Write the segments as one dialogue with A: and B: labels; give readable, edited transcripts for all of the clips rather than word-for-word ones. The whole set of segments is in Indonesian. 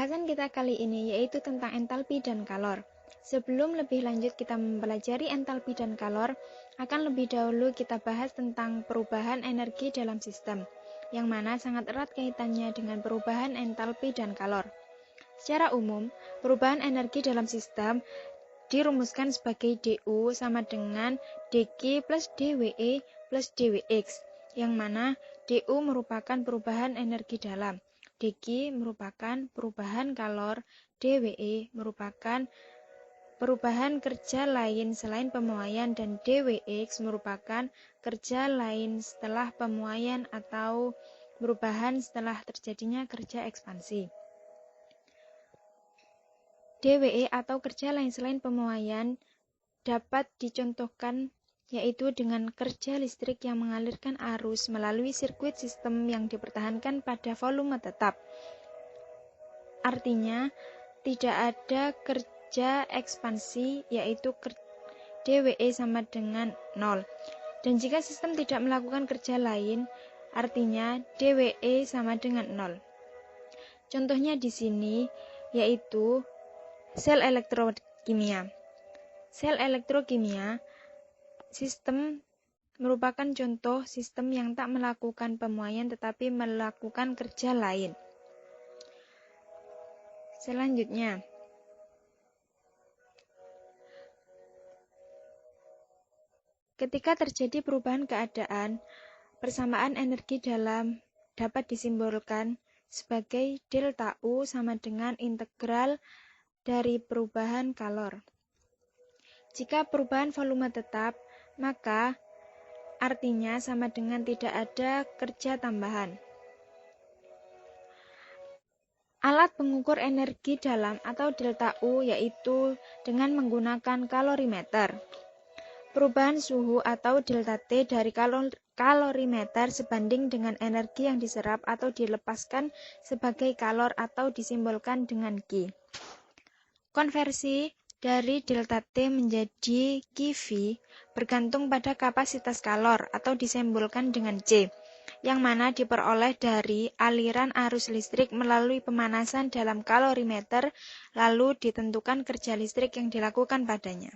A: Bahasan kita kali ini yaitu tentang entalpi dan kalor. Sebelum lebih lanjut kita mempelajari entalpi dan kalor, akan lebih dahulu kita bahas tentang perubahan energi dalam sistem, yang mana sangat erat kaitannya dengan perubahan entalpi dan kalor. Secara umum, perubahan energi dalam sistem dirumuskan sebagai dU sama dengan dG plus dWe plus dWx, yang mana dU merupakan perubahan energi dalam, dG merupakan perubahan kalor, dWe merupakan perubahan kerja lain selain pemuaian, dan dWx merupakan kerja lain setelah pemuaian atau perubahan setelah terjadinya kerja ekspansi. dWe atau kerja lain selain pemuaian dapat dicontohkan yaitu dengan kerja listrik yang mengalirkan arus melalui sirkuit sistem yang dipertahankan pada volume tetap. Artinya, tidak ada kerja ekspansi yaitu dWe sama dengan 0. Dan jika sistem tidak melakukan kerja lain, artinya dWe sama dengan 0. Contohnya di sini yaitu sel elektrokimia. Sel elektrokimia sistem merupakan contoh sistem yang tak melakukan pemuaian tetapi melakukan kerja lain. Selanjutnya, ketika terjadi perubahan keadaan, persamaan energi dalam dapat disimbolkan sebagai delta U sama dengan integral dari perubahan kalor. Jika perubahan volume tetap, maka artinya sama dengan tidak ada kerja tambahan. Alat pengukur energi dalam atau delta U yaitu dengan menggunakan kalorimeter. Perubahan suhu atau delta T dari kalorimeter sebanding dengan energi yang diserap atau dilepaskan sebagai kalor atau disimbolkan dengan Q. Konversi dari delta T menjadi QV bergantung pada kapasitas kalor atau disimbolkan dengan C, yang mana diperoleh dari aliran arus listrik melalui pemanasan dalam kalorimeter, lalu ditentukan kerja listrik yang dilakukan padanya.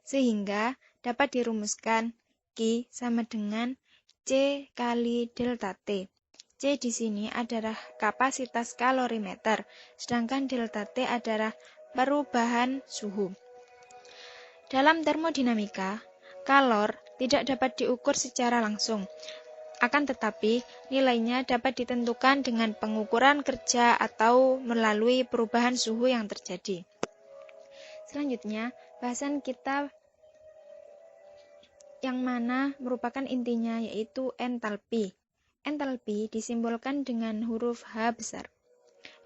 A: Sehingga dapat dirumuskan Q sama dengan C kali delta T. C di sini adalah kapasitas kalorimeter, sedangkan delta T adalah perubahan suhu. Dalam termodinamika, kalor tidak dapat diukur secara langsung. Akan tetapi, nilainya dapat ditentukan dengan pengukuran kerja atau melalui perubahan suhu yang terjadi. Selanjutnya, bahasan kita yang mana merupakan intinya yaitu entalpi. Entalpi disimbolkan dengan huruf H besar.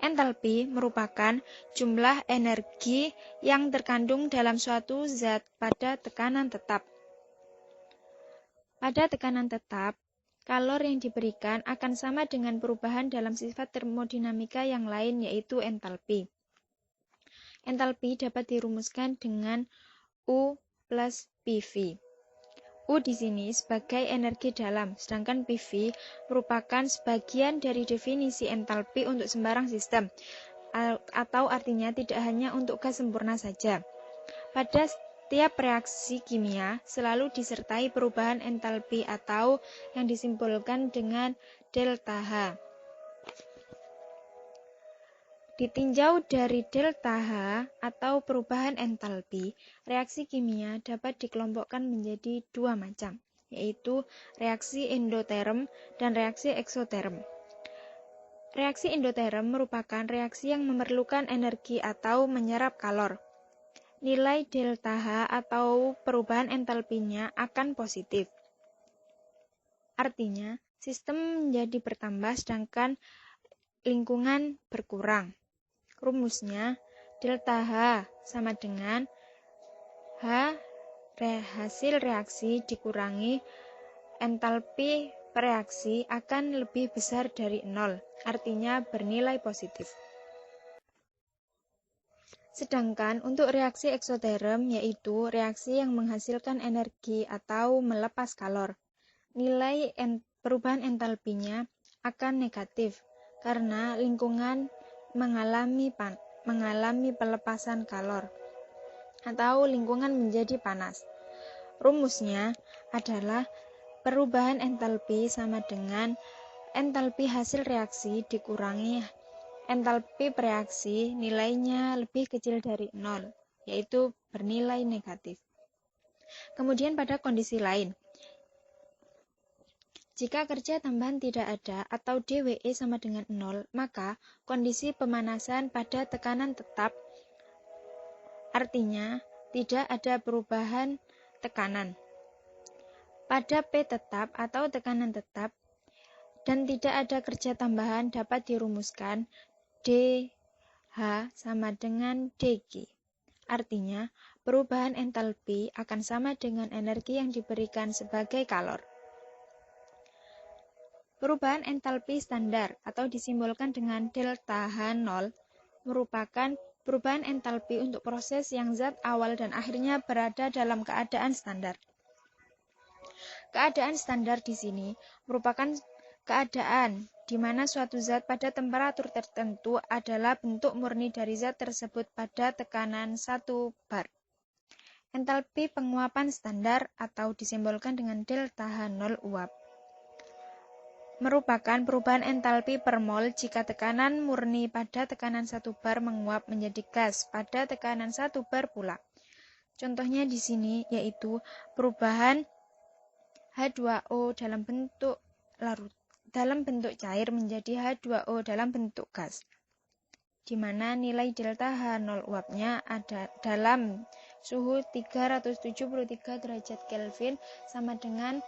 A: Entalpi merupakan jumlah energi yang terkandung dalam suatu zat pada tekanan tetap. Pada tekanan tetap, kalor yang diberikan akan sama dengan perubahan dalam sifat termodinamika yang lain yaitu entalpi. Entalpi dapat dirumuskan dengan U plus PV. U di sini sebagai energi dalam, sedangkan PV merupakan sebagian dari definisi entalpi untuk sembarang sistem, atau artinya tidak hanya untuk gas sempurna saja. Pada setiap reaksi kimia selalu disertai perubahan entalpi atau yang disimbolkan dengan delta H. Ditinjau dari delta H atau perubahan entalpi, reaksi kimia dapat dikelompokkan menjadi dua macam, yaitu reaksi endoterm dan reaksi eksoterm. Reaksi endoterm merupakan reaksi yang memerlukan energi atau menyerap kalor. Nilai delta H atau perubahan entalpinya akan positif. Artinya, sistem menjadi bertambah sedangkan lingkungan berkurang. Rumusnya, delta H sama dengan H hasil reaksi dikurangi entalpi reaksi akan lebih besar dari 0, artinya bernilai positif. Sedangkan untuk reaksi eksoterm yaitu reaksi yang menghasilkan energi atau melepas kalor, nilai perubahan entalpinya akan negatif, karena lingkungan mengalami pelepasan kalor atau lingkungan menjadi panas. Rumusnya adalah perubahan entalpi sama dengan entalpi hasil reaksi dikurangi entalpi bereaksi nilainya lebih kecil dari 0, yaitu bernilai negatif. Kemudian pada kondisi lain, jika kerja tambahan tidak ada atau dWe sama dengan 0, maka kondisi pemanasan pada tekanan tetap, artinya tidak ada perubahan tekanan. Pada P tetap atau tekanan tetap dan tidak ada kerja tambahan dapat dirumuskan dH sama dengan dG. Artinya, perubahan entalpi akan sama dengan energi yang diberikan sebagai kalor. Perubahan entalpi standar atau disimbolkan dengan delta H0 merupakan perubahan entalpi untuk proses yang zat awal dan akhirnya berada dalam keadaan standar. Keadaan standar di sini merupakan keadaan di mana suatu zat pada temperatur tertentu adalah bentuk murni dari zat tersebut pada tekanan 1 bar. Entalpi penguapan standar atau disimbolkan dengan delta H0 uap merupakan perubahan entalpi per mol jika tekanan murni pada tekanan 1 bar menguap menjadi gas pada tekanan 1 bar pula. Contohnya di sini yaitu perubahan H2O dalam bentuk cair menjadi H2O dalam bentuk gas, di mana nilai delta H0 uapnya ada dalam suhu 373 derajat Kelvin sama dengan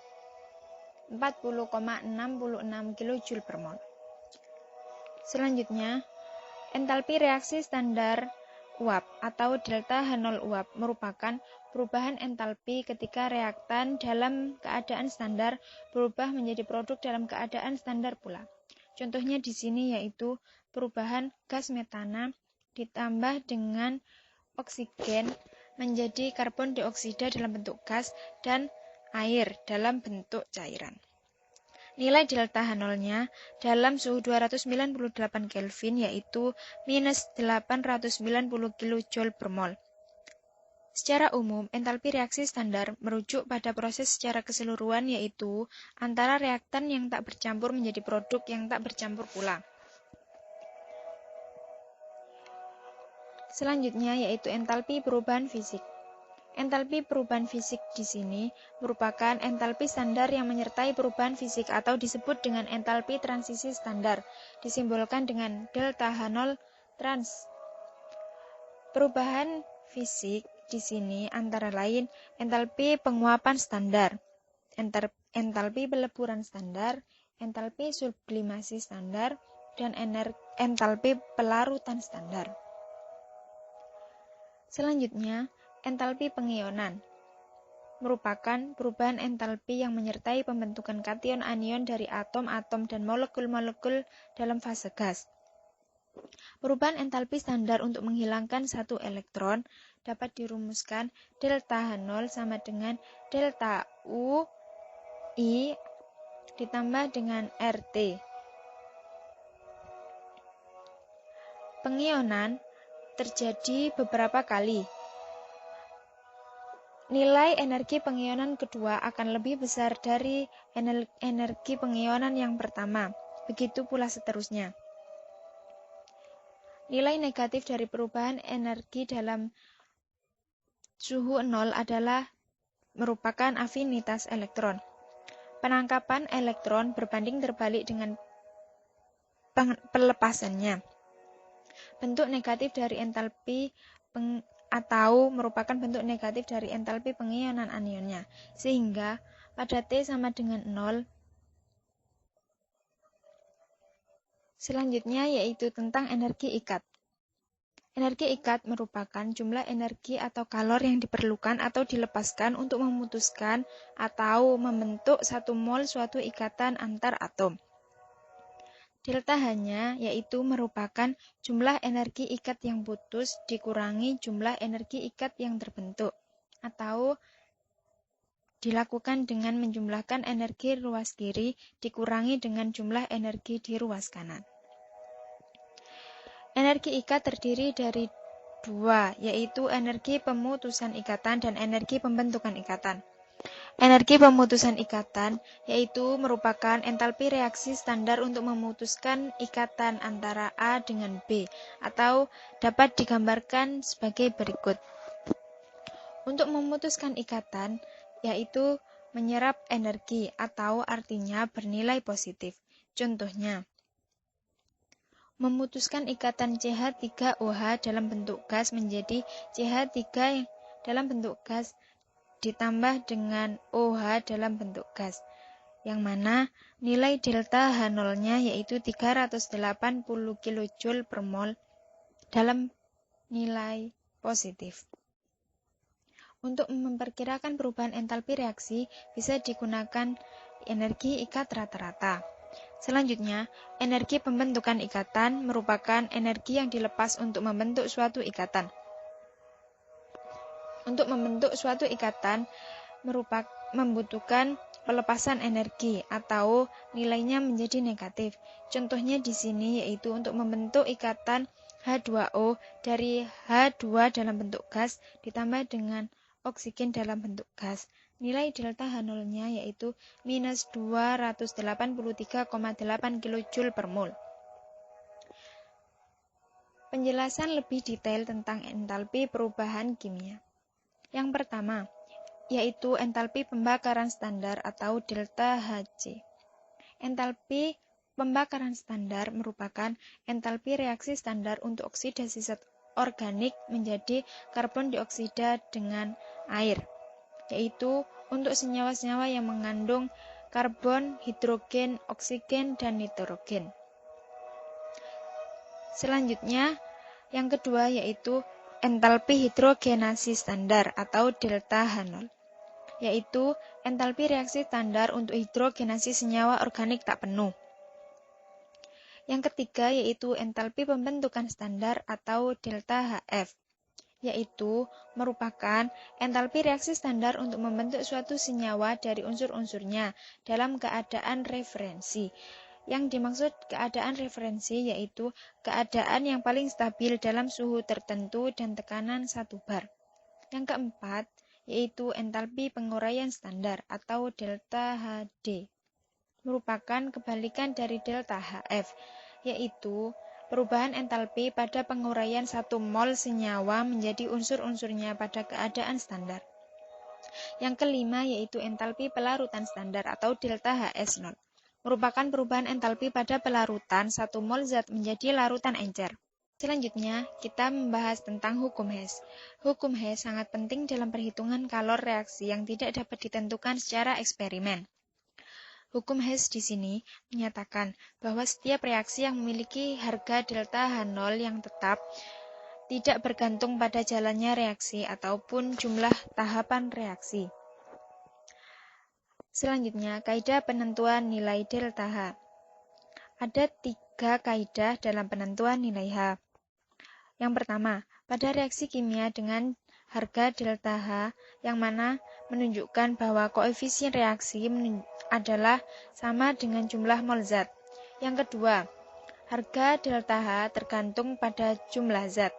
A: 40,66 kJ per mol. Selanjutnya, entalpi reaksi standar uap atau delta H0 uap merupakan perubahan entalpi ketika reaktan dalam keadaan standar berubah menjadi produk dalam keadaan standar pula. Contohnya di sini yaitu perubahan gas metana ditambah dengan oksigen menjadi karbon dioksida dalam bentuk gas dan air dalam bentuk cairan. Nilai delta H0-nya dalam suhu 298 Kelvin yaitu minus 890 kJ per mol. Secara umum, entalpi reaksi standar merujuk pada proses secara keseluruhan yaitu antara reaktan yang tak bercampur menjadi produk yang tak bercampur pula. Selanjutnya yaitu entalpi perubahan fisik. Entalpi perubahan fisik di sini merupakan entalpi standar yang menyertai perubahan fisik atau disebut dengan entalpi transisi standar, disimbolkan dengan delta H0 trans. Perubahan fisik di sini antara lain entalpi penguapan standar, entalpi peleburan standar, entalpi sublimasi standar, dan entalpi pelarutan standar. Selanjutnya, entalpi pengionan merupakan perubahan entalpi yang menyertai pembentukan kation anion dari atom-atom dan molekul-molekul dalam fase gas. Perubahan entalpi standar untuk menghilangkan satu elektron dapat dirumuskan delta H0 sama dengan delta U I ditambah dengan RT. Pengionan terjadi beberapa kali. Nilai energi pengionan kedua akan lebih besar dari energi pengionan yang pertama. Begitu pula seterusnya. Nilai negatif dari perubahan energi dalam suhu 0 adalah merupakan afinitas elektron. Penangkapan elektron berbanding terbalik dengan pelepasannya. Bentuk negatif dari entalpi atau merupakan bentuk negatif dari entalpi pengionan anionnya, sehingga pada T sama dengan 0. Selanjutnya yaitu tentang energi ikat. Energi ikat merupakan jumlah energi atau kalor yang diperlukan atau dilepaskan untuk memutuskan atau membentuk satu mol suatu ikatan antar atom. Delta H-nya yaitu merupakan jumlah energi ikat yang putus dikurangi jumlah energi ikat yang terbentuk, atau dilakukan dengan menjumlahkan energi ruas kiri dikurangi dengan jumlah energi di ruas kanan. Energi ikat terdiri dari dua, yaitu energi pemutusan ikatan dan energi pembentukan ikatan. Energi pemutusan ikatan yaitu merupakan entalpi reaksi standar untuk memutuskan ikatan antara A dengan B, atau dapat digambarkan sebagai berikut. Untuk memutuskan ikatan, yaitu menyerap energi atau artinya bernilai positif. Contohnya, memutuskan ikatan CH3OH dalam bentuk gas menjadi CH3 dalam bentuk gas ditambah dengan OH dalam bentuk gas, yang mana nilai delta H0-nya yaitu 380 kJ per mol dalam nilai positif. Untuk memperkirakan perubahan entalpi reaksi, bisa digunakan energi ikat rata-rata. Selanjutnya, energi pembentukan ikatan merupakan energi yang dilepas untuk membentuk suatu ikatan. Untuk membentuk suatu ikatan membutuhkan pelepasan energi atau nilainya menjadi negatif. Contohnya di sini yaitu untuk membentuk ikatan H2O dari H2 dalam bentuk gas ditambah dengan oksigen dalam bentuk gas. Nilai delta H0-nya yaitu minus 283,8 kJ per mol. Penjelasan lebih detail tentang entalpi perubahan kimia. Yang pertama, yaitu entalpi pembakaran standar atau delta Hc. Entalpi pembakaran standar merupakan entalpi reaksi standar untuk oksidasi zat organik menjadi karbon dioksida dengan air, yaitu untuk senyawa-senyawa yang mengandung karbon, hidrogen, oksigen, dan nitrogen. Selanjutnya, yang kedua yaitu entalpi hidrogenasi standar atau delta H0, yaitu entalpi reaksi standar untuk hidrogenasi senyawa organik tak penuh. Yang ketiga yaitu entalpi pembentukan standar atau delta HF, yaitu merupakan entalpi reaksi standar untuk membentuk suatu senyawa dari unsur-unsurnya dalam keadaan referensi. Yang dimaksud keadaan referensi yaitu keadaan yang paling stabil dalam suhu tertentu dan tekanan 1 bar. Yang keempat yaitu entalpi penguraian standar atau delta HD, merupakan kebalikan dari delta HF, yaitu perubahan entalpi pada penguraian 1 mol senyawa menjadi unsur-unsurnya pada keadaan standar. Yang kelima yaitu entalpi pelarutan standar atau delta HS0, merupakan perubahan entalpi pada pelarutan 1 mol zat menjadi larutan encer. Selanjutnya, kita membahas tentang hukum Hess. Hukum Hess sangat penting dalam perhitungan kalor reaksi yang tidak dapat ditentukan secara eksperimen. Hukum Hess di sini menyatakan bahwa setiap reaksi yang memiliki harga delta H0 yang tetap tidak bergantung pada jalannya reaksi ataupun jumlah tahapan reaksi. Selanjutnya, kaidah penentuan nilai delta H. Ada 3 kaidah dalam penentuan nilai H. Yang pertama, pada reaksi kimia dengan harga delta H yang mana menunjukkan bahwa koefisien reaksi adalah sama dengan jumlah mol zat. Yang kedua, harga delta H tergantung pada jumlah zat.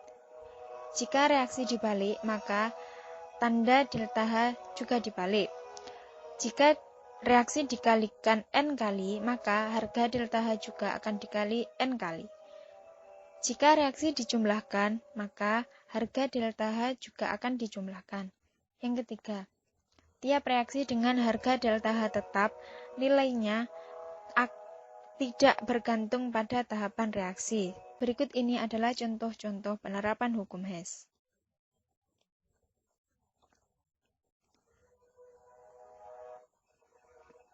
A: Jika reaksi dibalik, maka tanda delta H juga dibalik. Jika reaksi dikalikan N kali, maka harga delta H juga akan dikali N kali. Jika reaksi dijumlahkan, maka harga delta H juga akan dijumlahkan. Yang ketiga, tiap reaksi dengan harga delta H tetap, nilainya tidak bergantung pada tahapan reaksi. Berikut ini adalah contoh-contoh penerapan hukum Hess.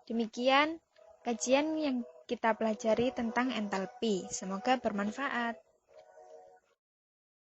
A: Demikian kajian yang kita pelajari tentang entalpi. Semoga bermanfaat.